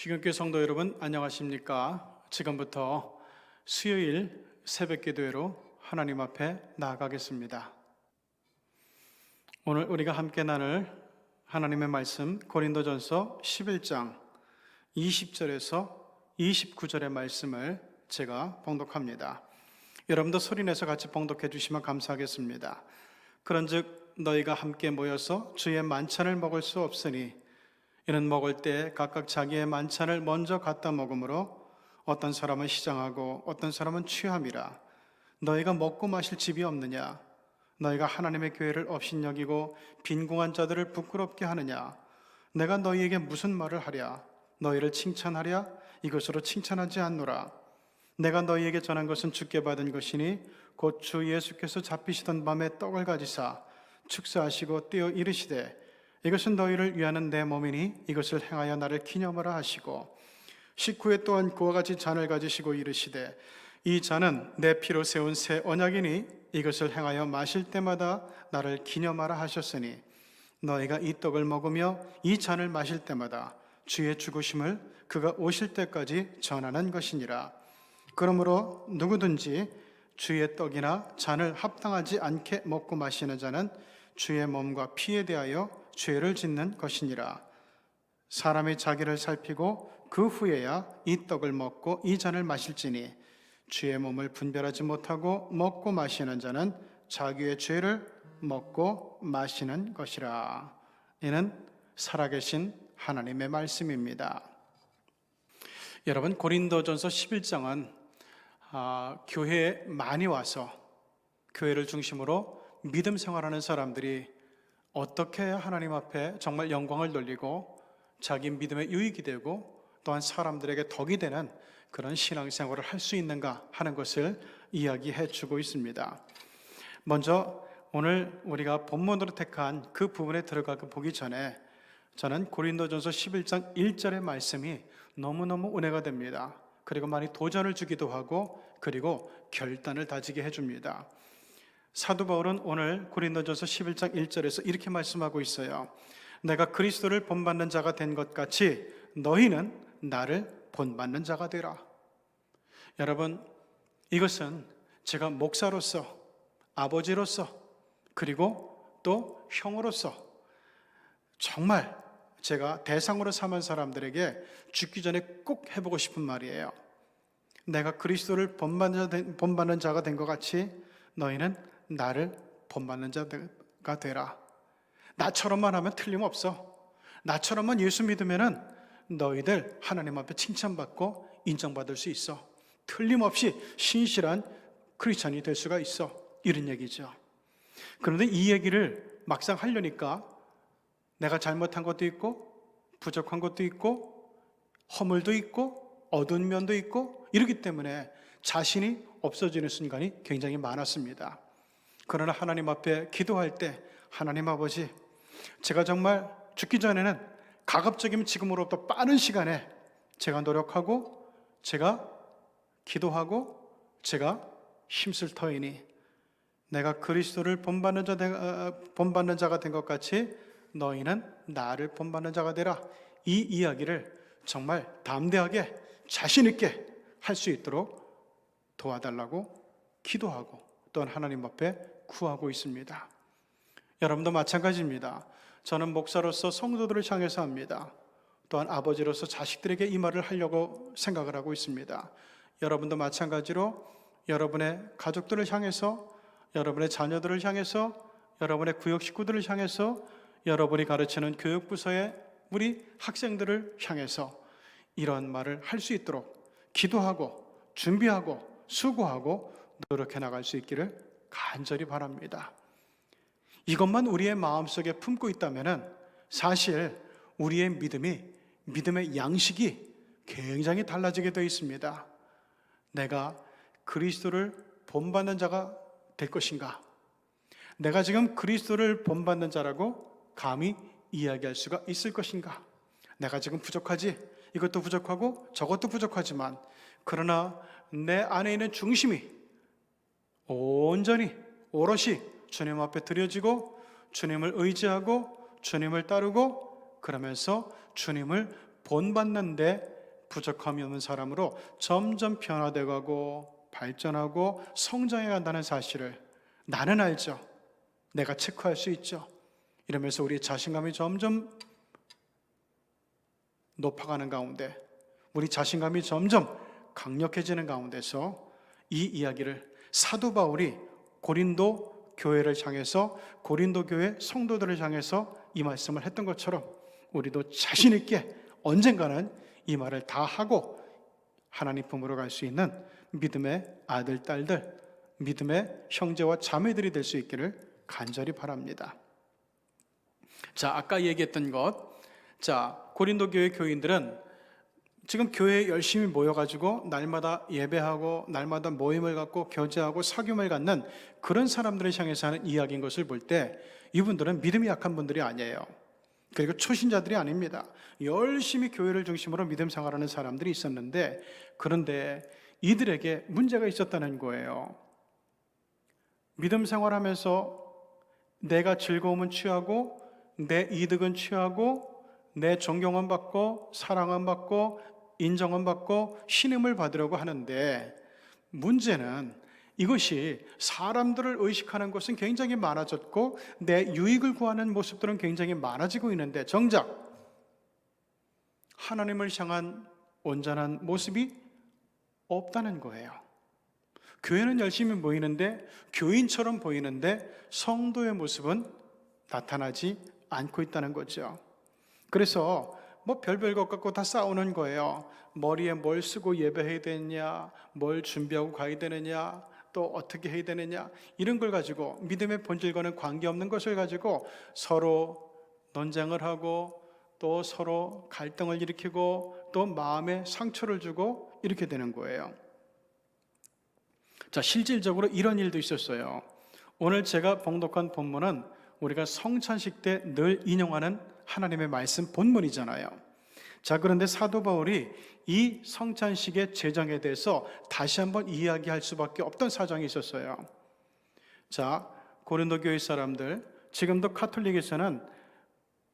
귀경교회 성도 여러분, 안녕하십니까? 지금부터 수요일 새벽기도회로 하나님 앞에 나아가겠습니다. 오늘 우리가 함께 나눌 하나님의 말씀 고린도전서 11장 20절에서 29절의 말씀을 제가 봉독합니다. 여러분도 소리내서 같이 봉독해 주시면 감사하겠습니다. 그런즉 너희가 함께 모여서 주의 만찬을 먹을 수 없으니 이는 먹을 때 각각 자기의 만찬을 먼저 갖다 먹으므로 어떤 사람은 시장하고 어떤 사람은 취함이라. 너희가 먹고 마실 집이 없느냐? 너희가 하나님의 교회를 업신여기고 빈궁한 자들을 부끄럽게 하느냐? 내가 너희에게 무슨 말을 하랴? 너희를 칭찬하랴? 이것으로 칭찬하지 않노라. 내가 너희에게 전한 것은 주께 받은 것이니 곧 주 예수께서 잡히시던 밤에 떡을 가지사 축사하시고 떼어 이르시되 이것은 너희를 위하는 내 몸이니 이것을 행하여 나를 기념하라 하시고, 식후에 또한 그와 같이 잔을 가지시고 이르시되 이 잔은 내 피로 세운 새 언약이니 이것을 행하여 마실 때마다 나를 기념하라 하셨으니 너희가 이 떡을 먹으며 이 잔을 마실 때마다 주의 죽으심을 그가 오실 때까지 전하는 것이니라. 그러므로 누구든지 주의 떡이나 잔을 합당하지 않게 먹고 마시는 자는 주의 몸과 피에 대하여 죄를 짓는 것이니라. 사람이 자기를 살피고 그 후에야 이 떡을 먹고 이 잔을 마실지니 주의 몸을 분별하지 못하고 먹고 마시는 자는 자기의 죄를 먹고 마시는 것이라. 이는 살아계신 하나님의 말씀입니다. 여러분, 고린도전서 11장은 교회에 많이 와서 교회를 중심으로 믿음 생활하는 사람들이 어떻게 해야 하나님 앞에 정말 영광을 돌리고 자기 믿음에 유익이 되고 또한 사람들에게 덕이 되는 그런 신앙생활을 할 수 있는가 하는 것을 이야기해 주고 있습니다. 먼저 오늘 우리가 본문으로 택한 그 부분에 들어가 보기 전에 저는 고린도전서 11장 1절의 말씀이 너무너무 은혜가 됩니다. 그리고 많이 도전을 주기도 하고 그리고 결단을 다지게 해줍니다. 사도 바울은 오늘 고린도전서 11장 1절에서 이렇게 말씀하고 있어요. 내가 그리스도를 본받는 자가 된 것 같이 너희는 나를 본받는 자가 되라. 여러분, 이것은 제가 목사로서, 아버지로서, 그리고 또 형으로서 정말 제가 대상으로 삼은 사람들에게 죽기 전에 꼭 해보고 싶은 말이에요. 내가 그리스도를 본받는 자가 된 것 같이 너희는 나를 본받는 자가 되라. 나처럼만 하면 틀림없어. 나처럼만 예수 믿으면은 너희들 하나님 앞에 칭찬받고 인정받을 수 있어. 틀림없이 신실한 크리스찬이 될 수가 있어. 이런 얘기죠. 그런데 이 얘기를 막상 하려니까 내가 잘못한 것도 있고 부족한 것도 있고 허물도 있고 어두운 면도 있고 이러기 때문에 자신이 없어지는 순간이 굉장히 많았습니다. 그러나 하나님 앞에 기도할 때 하나님 아버지, 제가 정말 죽기 전에는 가급적이면 지금으로부터 빠른 시간에 제가 노력하고 제가 기도하고 제가 힘쓸 터이니 내가 그리스도를 본받는 자가 된 것 같이 너희는 나를 본받는 자가 되라. 이 이야기를 정말 담대하게 자신 있게 할 수 있도록 도와달라고 기도하고 또한 하나님 앞에 구하고 있습니다. 여러분도 마찬가지입니다. 저는 목사로서 성도들을 향해서 합니다. 또한 아버지로서 자식들에게 이 말을 하려고 생각을 하고 있습니다. 여러분도 마찬가지로 여러분의 가족들을 향해서, 여러분의 자녀들을 향해서, 여러분의 구역 식구들을 향해서, 여러분이 가르치는 교육부서의 우리 학생들을 향해서 이런 말을 할 수 있도록 기도하고 준비하고 수고하고 노력해 나갈 수 있기를 간절히 바랍니다. 이것만 우리의 마음속에 품고 있다면 사실 우리의 믿음의 양식이 굉장히 달라지게 되어 있습니다. 내가 그리스도를 본받는 자가 될 것인가? 내가 지금 그리스도를 본받는 자라고 감히 이야기할 수가 있을 것인가? 내가 지금 부족하지? 이것도 부족하고 저것도 부족하지만 그러나 내 안에 있는 중심이 온전히 오롯이 주님 앞에 드려지고 주님을 의지하고 주님을 따르고 그러면서 주님을 본받는 데 부족함이 없는 사람으로 점점 변화되어 가고 발전하고 성장해 간다는 사실을 나는 알죠. 내가 체크할 수 있죠. 이러면서 우리의 자신감이 점점 높아가는 가운데, 우리 자신감이 점점 강력해지는 가운데서 이 이야기를 사도 바울이 고린도 교회를 향해서, 고린도 교회 성도들을 향해서 이 말씀을 했던 것처럼 우리도 자신 있게 언젠가는 이 말을 다 하고 하나님 품으로 갈 수 있는 믿음의 아들, 딸들, 믿음의 형제와 자매들이 될 수 있기를 간절히 바랍니다. 자, 아까 얘기했던 것, 자, 고린도 교회 교인들은 지금 교회에 열심히 모여가지고 날마다 예배하고 날마다 모임을 갖고 교제하고 사귐을 갖는 그런 사람들을 향해서 하는 이야기인 것을 볼 때 이분들은 믿음이 약한 분들이 아니에요. 그리고 초신자들이 아닙니다. 열심히 교회를 중심으로 믿음 생활하는 사람들이 있었는데, 그런데 이들에게 문제가 있었다는 거예요. 믿음 생활하면서 내가 즐거움은 취하고 내 이득은 취하고 내 존경은 받고 사랑은 받고 인정은 받고 신임을 받으려고 하는데, 문제는 이것이 사람들을 의식하는 것은 굉장히 많아졌고 내 유익을 구하는 모습들은 굉장히 많아지고 있는데, 정작 하나님을 향한 온전한 모습이 없다는 거예요. 교회는 열심히 모이는데, 교인처럼 보이는데 성도의 모습은 나타나지 않고 있다는 거죠. 그래서 뭐 별별 것 갖고 다 싸우는 거예요. 머리에 뭘 쓰고 예배해야 되느냐, 뭘 준비하고 가야 되느냐, 또 어떻게 해야 되느냐, 이런 걸 가지고 믿음의 본질과는 관계없는 것을 가지고 서로 논쟁을 하고 또 서로 갈등을 일으키고 또 마음에 상처를 주고 이렇게 되는 거예요. 자, 실질적으로 이런 일도 있었어요. 오늘 제가 봉독한 본문은 우리가 성찬식 때 늘 인용하는 하나님의 말씀 본문이잖아요. 자, 그런데 사도 바울이 이 성찬식의 제정에 대해서 다시 한번 이야기할 수밖에 없던 사정이 있었어요. 자, 고린도 교회 사람들, 지금도 카톨릭에서는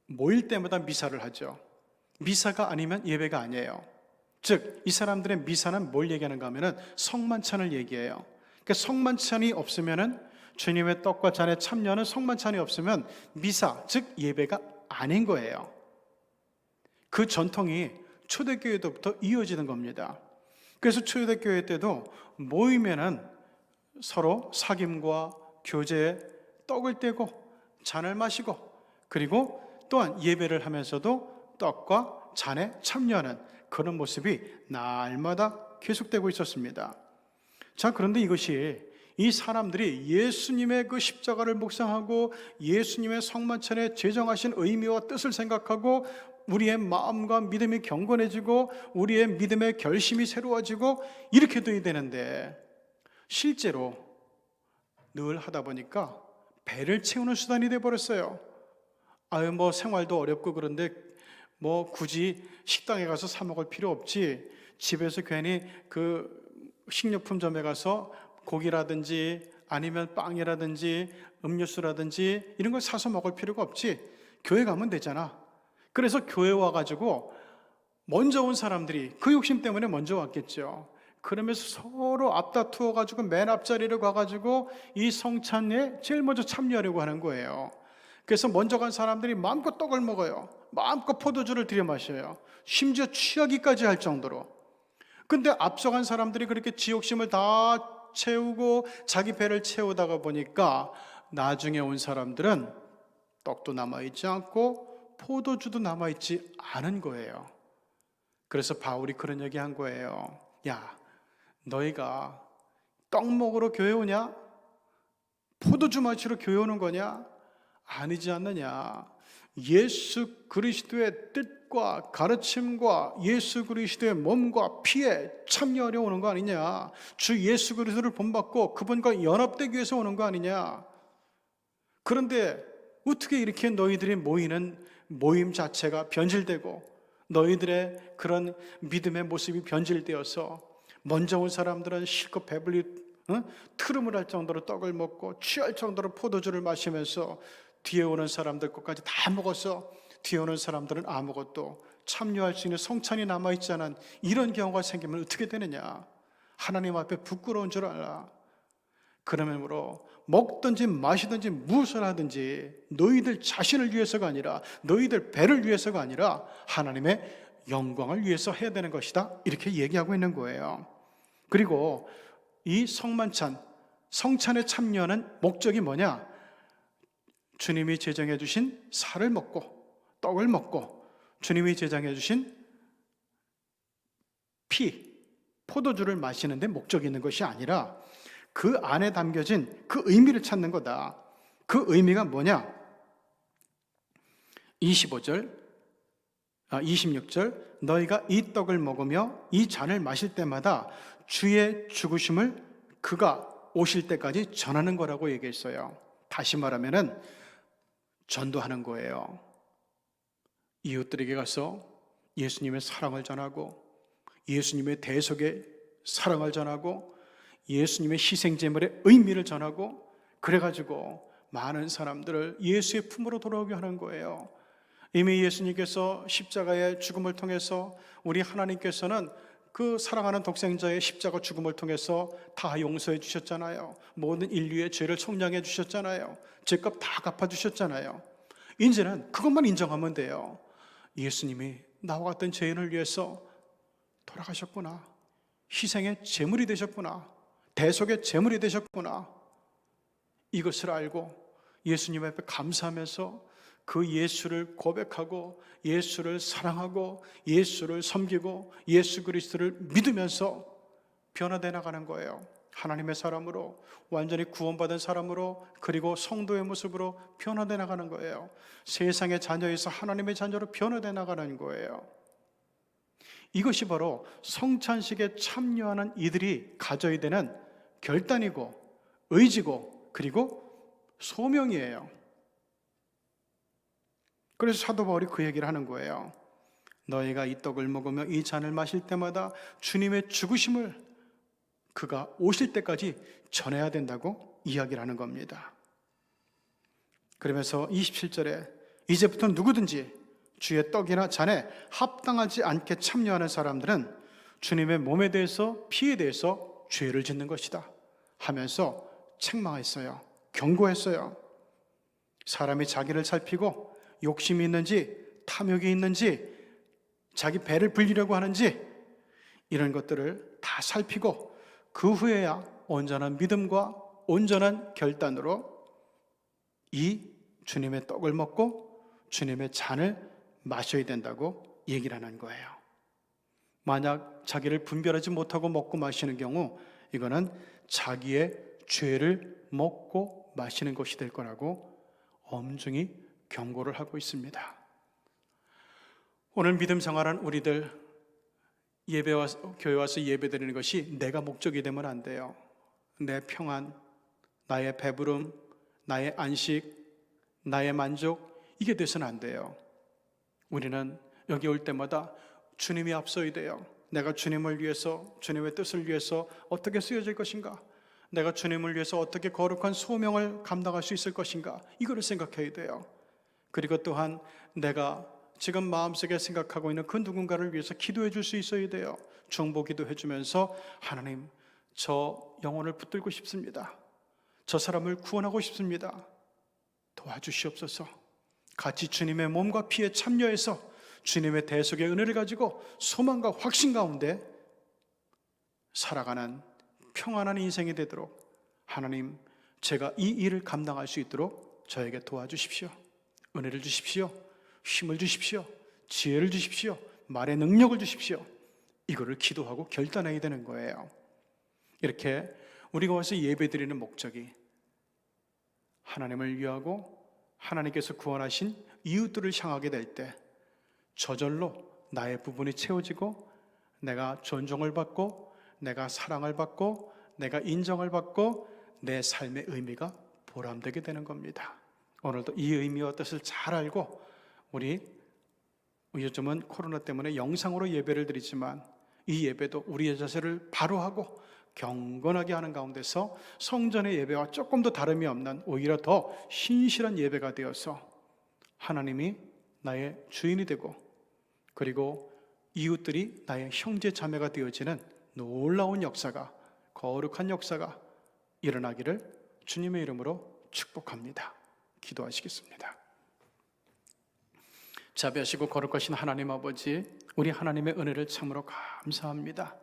모일 때마다 미사를 하죠. 미사가 아니면 예배가 아니에요. 즉, 이 사람들의 미사는 뭘 얘기하는가 하면은 성만찬을 얘기해요. 그러니까 성만찬이 없으면은, 주님의 떡과 잔의 참여는 성만찬이 없으면 미사, 즉 예배가 아닌 거예요. 그 전통이 초대교회 때부터 이어지는 겁니다. 그래서 초대교회 때도 모이면은 서로 사귐과 교제에 떡을 떼고 잔을 마시고, 그리고 또한 예배를 하면서도 떡과 잔에 참여하는 그런 모습이 날마다 계속되고 있었습니다. 자, 그런데 이것이 이 사람들이 예수님의 그 십자가를 묵상하고 예수님의 성만찬에 제정하신 의미와 뜻을 생각하고 우리의 마음과 믿음이 경건해지고 우리의 믿음의 결심이 새로워지고 이렇게 돼야 되는데, 실제로 늘 하다 보니까 배를 채우는 수단이 돼버렸어요. 아유, 뭐 생활도 어렵고 그런데 뭐 굳이 식당에 가서 사 먹을 필요 없지, 집에서 괜히 그 식료품점에 가서 고기라든지 아니면 빵이라든지 음료수라든지 이런 걸 사서 먹을 필요가 없지, 교회 가면 되잖아. 그래서 교회 와가지고 먼저 온 사람들이 그 욕심 때문에 먼저 왔겠죠. 그러면서 서로 앞다투어 가지고 맨 앞자리를 가가지고 이 성찬에 제일 먼저 참여하려고 하는 거예요. 그래서 먼저 간 사람들이 마음껏 떡을 먹어요. 마음껏 포도주를 들여 마셔요. 심지어 취하기까지 할 정도로. 근데 앞서간 사람들이 그렇게 지욕심을 다 채우고 자기 배를 채우다가 보니까 나중에 온 사람들은 떡도 남아있지 않고 포도주도 남아있지 않은 거예요. 그래서 바울이 그런 얘기 한 거예요. 야, 너희가 떡 먹으러 교회 오냐? 포도주 마시러 교회 오는 거냐? 아니지 않느냐? 예수 그리스도의 뜻과 가르침과 예수 그리스도의 몸과 피에 참여하려 오는 거 아니냐? 주 예수 그리스도를 본받고 그분과 연합되기 위해서 오는 거 아니냐? 그런데 어떻게 이렇게 너희들이 모이는 모임 자체가 변질되고 너희들의 그런 믿음의 모습이 변질되어서 먼저 온 사람들은 실컷 배불리 트름을 할 정도로 떡을 먹고 취할 정도로 포도주를 마시면서 뒤에 오는 사람들 것까지 다 먹어서 뒤에 오는 사람들은 아무것도 참여할 수 있는 성찬이 남아있지 않은 이런 경우가 생기면 어떻게 되느냐? 하나님 앞에 부끄러운 줄 알아. 그러므로 먹든지 마시든지 무엇을 하든지 너희들 자신을 위해서가 아니라, 너희들 배를 위해서가 아니라 하나님의 영광을 위해서 해야 되는 것이다, 이렇게 얘기하고 있는 거예요. 그리고 이 성만찬, 성찬에 참여하는 목적이 뭐냐? 주님이 제정해 주신 살을 먹고 떡을 먹고 주님이 제정해 주신 포도주를 마시는 데 목적이 있는 것이 아니라 그 안에 담겨진 그 의미를 찾는 거다. 그 의미가 뭐냐? 26절 너희가 이 떡을 먹으며 이 잔을 마실 때마다 주의 죽으심을 그가 오실 때까지 전하는 거라고 얘기했어요. 다시 말하면은 전도하는 거예요. 이웃들에게 가서 예수님의 사랑을 전하고 예수님의 대속의 사랑을 전하고 예수님의 희생제물의 의미를 전하고, 그래가지고 많은 사람들을 예수의 품으로 돌아오게 하는 거예요. 이미 예수님께서 십자가의 죽음을 통해서 우리 하나님께서는 그 사랑하는 독생자의 십자가 죽음을 통해서 다 용서해 주셨잖아요. 모든 인류의 죄를 속량해 주셨잖아요. 죄값 다 갚아주셨잖아요. 이제는 그것만 인정하면 돼요. 예수님이 나와 같은 죄인을 위해서 돌아가셨구나. 희생의 제물이 되셨구나. 대속의 제물이 되셨구나. 이것을 알고 예수님 앞에 감사하면서 그 예수를 고백하고 예수를 사랑하고 예수를 섬기고 예수 그리스도를 믿으면서 변화되어 나가는 거예요. 하나님의 사람으로, 완전히 구원받은 사람으로, 그리고 성도의 모습으로 변화되어 나가는 거예요. 세상의 자녀에서 하나님의 자녀로 변화되어 나가는 거예요. 이것이 바로 성찬식에 참여하는 이들이 가져야 되는 결단이고 의지고 그리고 소명이에요. 그래서 사도 바울이 그 얘기를 하는 거예요. 너희가 이 떡을 먹으며 이 잔을 마실 때마다 주님의 죽으심을 그가 오실 때까지 전해야 된다고 이야기를 하는 겁니다. 그러면서 27절에 이제부터 누구든지 주의 떡이나 잔에 합당하지 않게 참여하는 사람들은 주님의 몸에 대해서, 피에 대해서 죄를 짓는 것이다 하면서 책망했어요. 경고했어요. 사람이 자기를 살피고 욕심이 있는지, 탐욕이 있는지, 자기 배를 불리려고 하는지, 이런 것들을 다 살피고 그 후에야 온전한 믿음과 온전한 결단으로 이 주님의 떡을 먹고 주님의 잔을 마셔야 된다고 얘기를 하는 거예요. 만약 자기를 분별하지 못하고 먹고 마시는 경우 이거는 자기의 죄를 먹고 마시는 것이 될 거라고 엄중히 경고를 하고 있습니다. 오늘 믿음 생활한 우리들, 교회 와서 예배 드리는 것이 내가 목적이 되면 안 돼요. 내 평안, 나의 배부름, 나의 안식, 나의 만족, 이게 돼서는 안 돼요. 우리는 여기 올 때마다 주님이 앞서야 돼요. 내가 주님을 위해서, 주님의 뜻을 위해서 어떻게 쓰여질 것인가? 내가 주님을 위해서 어떻게 거룩한 소명을 감당할 수 있을 것인가? 이거를 생각해야 돼요. 그리고 또한 내가 지금 마음속에 생각하고 있는 그 누군가를 위해서 기도해 줄 수 있어야 돼요. 중보 기도해 주면서 하나님, 저 영혼을 붙들고 싶습니다. 저 사람을 구원하고 싶습니다. 도와주시옵소서. 같이 주님의 몸과 피에 참여해서 주님의 대속의 은혜를 가지고 소망과 확신 가운데 살아가는 평안한 인생이 되도록 하나님, 제가 이 일을 감당할 수 있도록 저에게 도와주십시오. 은혜를 주십시오. 힘을 주십시오. 지혜를 주십시오. 말의 능력을 주십시오. 이거를 기도하고 결단해야 되는 거예요. 이렇게 우리가 와서 예배드리는 목적이 하나님을 위하고 하나님께서 구원하신 이웃들을 향하게 될 때 저절로 나의 부분이 채워지고 내가 존중을 받고 내가 사랑을 받고 내가 인정을 받고 내 삶의 의미가 보람되게 되는 겁니다. 오늘도 이 의미와 뜻을 잘 알고 우리 요즘은 코로나 때문에 영상으로 예배를 드리지만 이 예배도 우리의 자세를 바로 하고 경건하게 하는 가운데서 성전의 예배와 조금 더 다름이 없는 오히려 더 신실한 예배가 되어서 하나님이 나의 주인이 되고, 그리고 이웃들이 나의 형제 자매가 되어지는 놀라운 역사가, 거룩한 역사가 일어나기를 주님의 이름으로 축복합니다. 기도하시겠습니다. 자비하시고 거룩하신 하나님 아버지, 우리 하나님의 은혜를 참으로 감사합니다.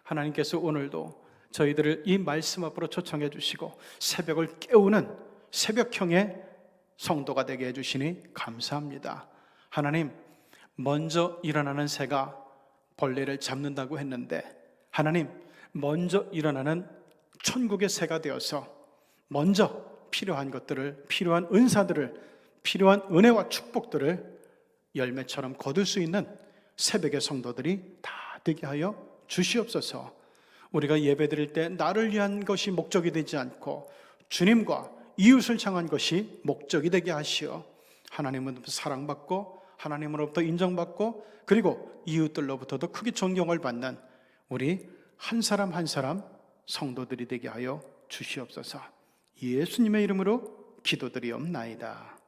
하나님께서 오늘도 저희들을 이 말씀 앞으로 초청해 주시고 새벽을 깨우는 새벽형의 성도가 되게 해주시니 감사합니다. 하나님, 먼저 일어나는 새가 벌레를 잡는다고 했는데, 하나님, 먼저 일어나는 천국의 새가 되어서 먼저 필요한 것들을, 필요한 은사들을, 필요한 은혜와 축복들을 열매처럼 거둘 수 있는 새벽의 성도들이 다 되게 하여 주시옵소서. 우리가 예배드릴 때 나를 위한 것이 목적이 되지 않고 주님과 이웃을 향한 것이 목적이 되게 하시어 하나님으로부터 사랑받고 하나님으로부터 인정받고 그리고 이웃들로부터도 크게 존경을 받는 우리 한 사람 한 사람 성도들이 되게 하여 주시옵소서. 예수님의 이름으로 기도드리옵나이다.